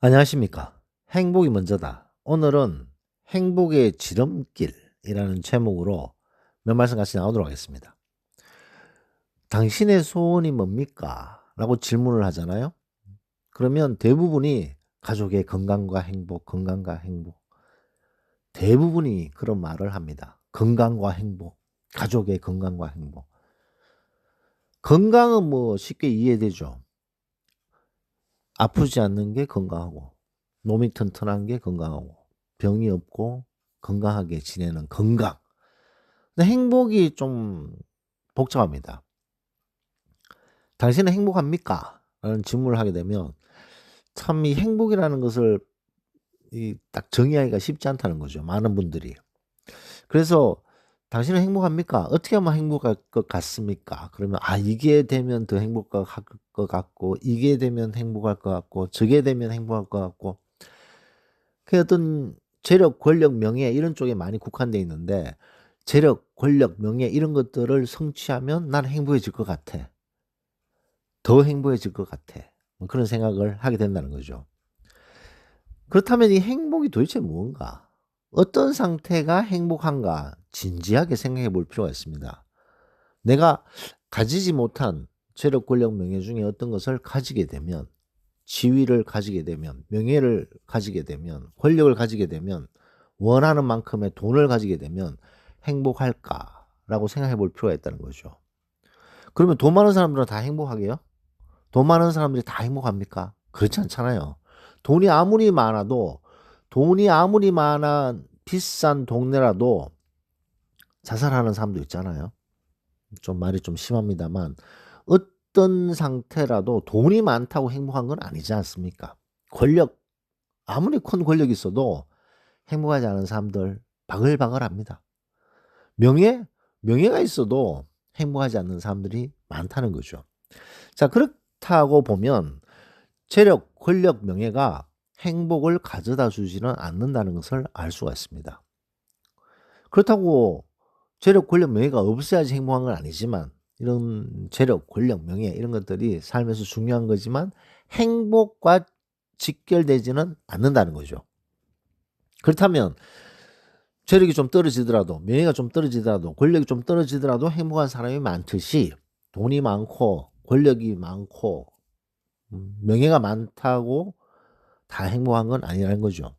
안녕하십니까. 행복이 먼저다. 오늘은 행복의 지름길이라는 제목으로 몇 말씀 같이 나누도록 하겠습니다. 당신의 소원이 뭡니까? 라고 질문을 하잖아요. 그러면 대부분이 가족의 건강과 행복, 건강과 행복. 대부분이 그런 말을 합니다. 건강과 행복, 가족의 건강과 행복. 건강은 뭐 쉽게 이해되죠. 아프지 않는 게 건강하고, 몸이 튼튼한 게 건강하고, 병이 없고 건강하게 지내는 건강. 근데 행복이 좀 복잡합니다. 당신은 행복합니까? 라는 질문을 하게 되면 참 이 행복이라는 것을 딱 정의하기가 쉽지 않다는 거죠. 많은 분들이. 그래서 당신은 행복합니까? 어떻게 하면 행복할 것 같습니까? 그러면 이게 되면 더 행복할 것 같고, 이게 되면 행복할 것 같고, 저게 되면 행복할 것 같고, 그 어떤 재력, 권력, 명예 이런 쪽에 많이 국한돼 있는데, 재력, 권력, 명예 이런 것들을 성취하면 난 행복해질 것 같아. 더 행복해질 것 같아. 뭐 그런 생각을 하게 된다는 거죠. 그렇다면 이 행복이 도대체 무언가? 어떤 상태가 행복한가? 진지하게 생각해 볼 필요가 있습니다. 내가 가지지 못한 재력, 권력, 명예 중에 어떤 것을 가지게 되면, 지위를 가지게 되면, 명예를 가지게 되면, 권력을 가지게 되면, 원하는 만큼의 돈을 가지게 되면 행복할까라고 생각해 볼 필요가 있다는 거죠. 그러면 돈 많은 사람들은 다 행복하게요? 돈 많은 사람들이 다 행복합니까? 그렇지 않잖아요. 돈이 아무리 많아 비싼 동네라도 자살하는 사람도 있잖아요. 좀 말이 좀 심합니다만 어떤 상태라도 돈이 많다고 행복한 건 아니지 않습니까? 권력, 아무리 큰 권력이 있어도 행복하지 않은 사람들 바글바글합니다. 명예가 있어도 행복하지 않는 사람들이 많다는 거죠. 자, 그렇다고 보면 재력, 권력, 명예가 행복을 가져다 주지는 않는다는 것을 알 수가 있습니다. 그렇다고 재력, 권력, 명예가 없어야지 행복한 건 아니지만 이런 재력, 권력, 명예 이런 것들이 삶에서 중요한 거지만 행복과 직결되지는 않는다는 거죠. 그렇다면 재력이 좀 떨어지더라도, 명예가 좀 떨어지더라도, 권력이 좀 떨어지더라도 행복한 사람이 많듯이 돈이 많고 권력이 많고 명예가 많다고 다 행복한 건 아니라는 거죠.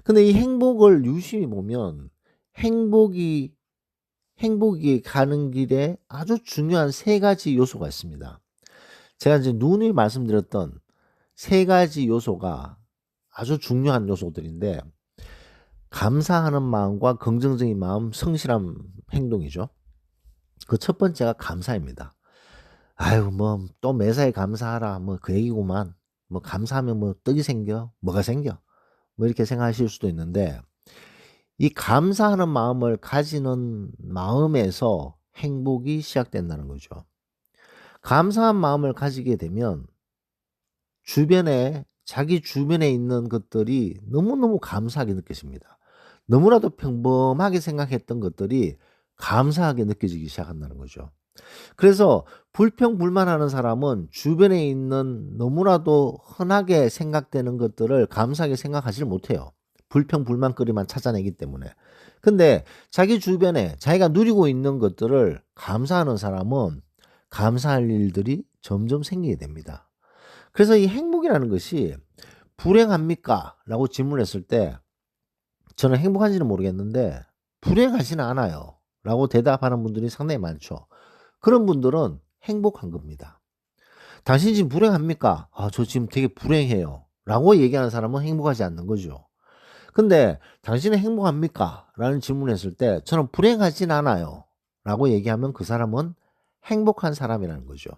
근데 이 행복을 유심히 보면 행복이 가는 길에 아주 중요한 세 가지 요소가 있습니다. 제가 이제 누누이 말씀드렸던 세 가지 요소가 아주 중요한 요소들인데, 감사하는 마음과 긍정적인 마음, 성실한 행동이죠. 그 첫 번째가 감사입니다. 아유, 뭐, 또 매사에 감사하라. 뭐, 그 얘기구만. 뭐, 감사하면 뭐, 떡이 생겨? 뭐가 생겨? 뭐, 이렇게 생각하실 수도 있는데, 이 감사하는 마음을 가지는 마음에서 행복이 시작된다는 거죠. 감사한 마음을 가지게 되면 자기 주변에 있는 것들이 너무너무 감사하게 느껴집니다. 너무나도 평범하게 생각했던 것들이 감사하게 느껴지기 시작한다는 거죠. 그래서 불평불만하는 사람은 주변에 있는 너무나도 흔하게 생각되는 것들을 감사하게 생각하지를 못해요. 불평불만거리만 찾아내기 때문에. 근데 자기 주변에 자기가 누리고 있는 것들을 감사하는 사람은 감사할 일들이 점점 생기게 됩니다. 그래서 이 행복이라는 것이 불행합니까? 라고 질문했을 때 저는 행복한지는 모르겠는데 불행하지는 않아요. 라고 대답하는 분들이 상당히 많죠. 그런 분들은 행복한 겁니다. 당신 지금 불행합니까? 저 지금 되게 불행해요. 라고 얘기하는 사람은 행복하지 않는 거죠. 근데 당신은 행복합니까? 라는 질문을 했을 때 저는 불행하진 않아요. 라고 얘기하면 그 사람은 행복한 사람이라는 거죠.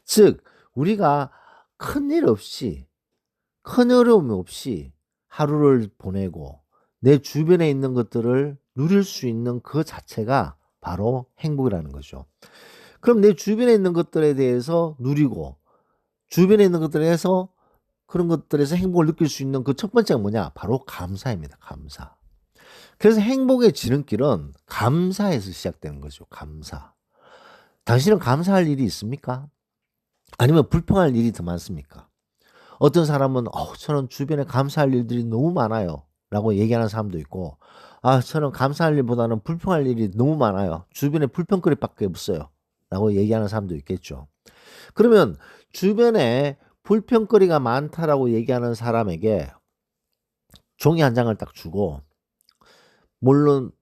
즉, 우리가 큰일 없이, 큰 어려움 없이 하루를 보내고 내 주변에 있는 것들을 누릴 수 있는 그 자체가 바로 행복이라는 거죠. 그럼 내 주변에 있는 것들에 대해서 누리고 주변에 있는 것들에 대해서 그런 것들에서 행복을 느낄 수 있는 그 첫 번째가 뭐냐? 바로 감사입니다. 감사. 그래서 행복의 지름길은 감사에서 시작되는 거죠. 감사. 당신은 감사할 일이 있습니까? 아니면 불평할 일이 더 많습니까? 어떤 사람은 저는 주변에 감사할 일들이 너무 많아요 라고 얘기하는 사람도 있고, 저는 감사할 일보다는 불평할 일이 너무 많아요. 주변에 불평거리밖에 없어요 라고 얘기하는 사람도 있겠죠. 그러면 주변에 불평거리가 많다라고 얘기하는 사람에게 종이 한 장을 딱 주고, 물론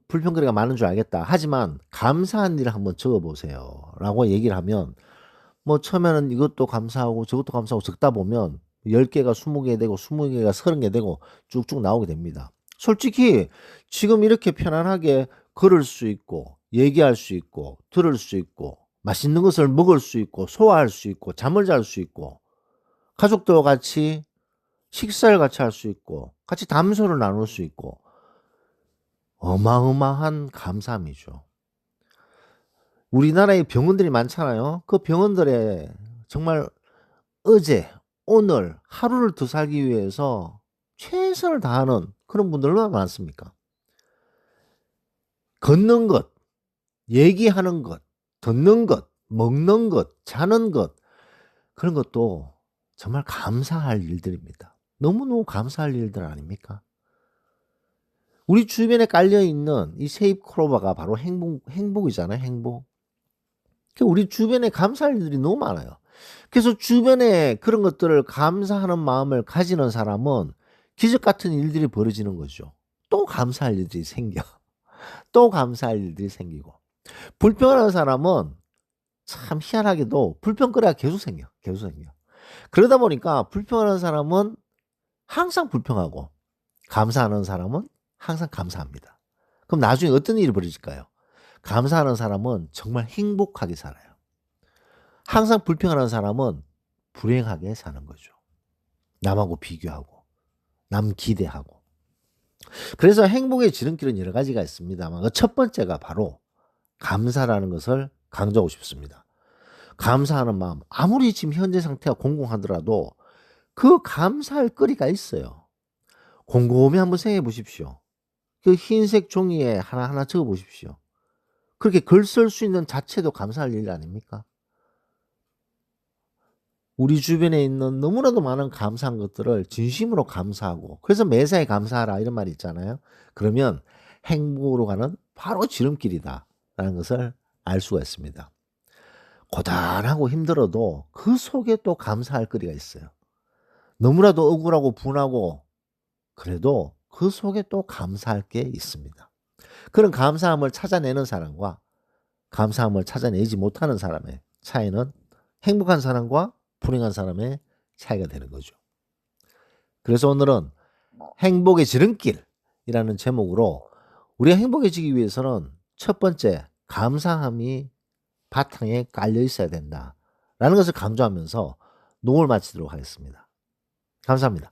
불평거리가 많은 줄 알겠다. 하지만 감사한 일을 한번 적어 보세요 라고 얘기를 하면, 뭐 처음에는 이것도 감사하고 저것도 감사하고 적다 보면 10개가 20개 되고 20개가 30개 되고 쭉쭉 나오게 됩니다. 솔직히 지금 이렇게 편안하게 걸을 수 있고 얘기할 수 있고 들을 수 있고 맛있는 것을 먹을 수 있고 소화할 수 있고 잠을 잘 수 있고 가족들과 같이 식사를 같이 할 수 있고 같이 담소를 나눌 수 있고 어마어마한 감사함이죠. 우리나라에 병원들이 많잖아요. 그 병원들에 정말 어제, 오늘 하루를 더 살기 위해서 최선을 다하는 그런 분들 얼마나 많습니까? 걷는 것, 얘기하는 것, 듣는 것, 먹는 것, 자는 것, 그런 것도 정말 감사할 일들입니다. 너무너무 감사할 일들 아닙니까? 우리 주변에 깔려있는 이 세입크로바가 바로 행복이잖아요, 행복. 우리 주변에 감사할 일들이 너무 많아요. 그래서 주변에 그런 것들을 감사하는 마음을 가지는 사람은 기적 같은 일들이 벌어지는 거죠. 또 감사할 일들이 생겨. 또 감사할 일들이 생기고. 불평하는 사람은 참 희한하게도 불평거리가 계속 생겨. 계속 생겨. 그러다 보니까 불평하는 사람은 항상 불평하고 감사하는 사람은 항상 감사합니다. 그럼 나중에 어떤 일이 벌어질까요? 감사하는 사람은 정말 행복하게 살아요. 항상 불평하는 사람은 불행하게 사는 거죠. 남하고 비교하고 남 기대하고. 그래서 행복의 지름길은 여러 가지가 있습니다만 그 첫 번째가 바로 감사라는 것을 강조하고 싶습니다. 감사하는 마음, 아무리 지금 현재 상태가 공공하더라도 그 감사할 거리가 있어요. 곰곰이 한번 생각해 보십시오. 그 흰색 종이에 하나하나 적어 보십시오. 그렇게 글 쓸 수 있는 자체도 감사할 일 아닙니까? 우리 주변에 있는 너무나도 많은 감사한 것들을 진심으로 감사하고, 그래서 매사에 감사하라 이런 말이 있잖아요. 그러면 행복으로 가는 바로 지름길이다 라는 것을 알 수가 있습니다. 고단하고 힘들어도 그 속에 또 감사할 거리가 있어요. 너무나도 억울하고 분하고 그래도 그 속에 또 감사할 게 있습니다. 그런 감사함을 찾아내는 사람과 감사함을 찾아내지 못하는 사람의 차이는 행복한 사람과 불행한 사람의 차이가 되는 거죠. 그래서 오늘은 행복의 지름길이라는 제목으로 우리가 행복해지기 위해서는 첫 번째 감사함이 바탕에 깔려 있어야 된다라는 것을 강조하면서 녹음을 마치도록 하겠습니다. 감사합니다.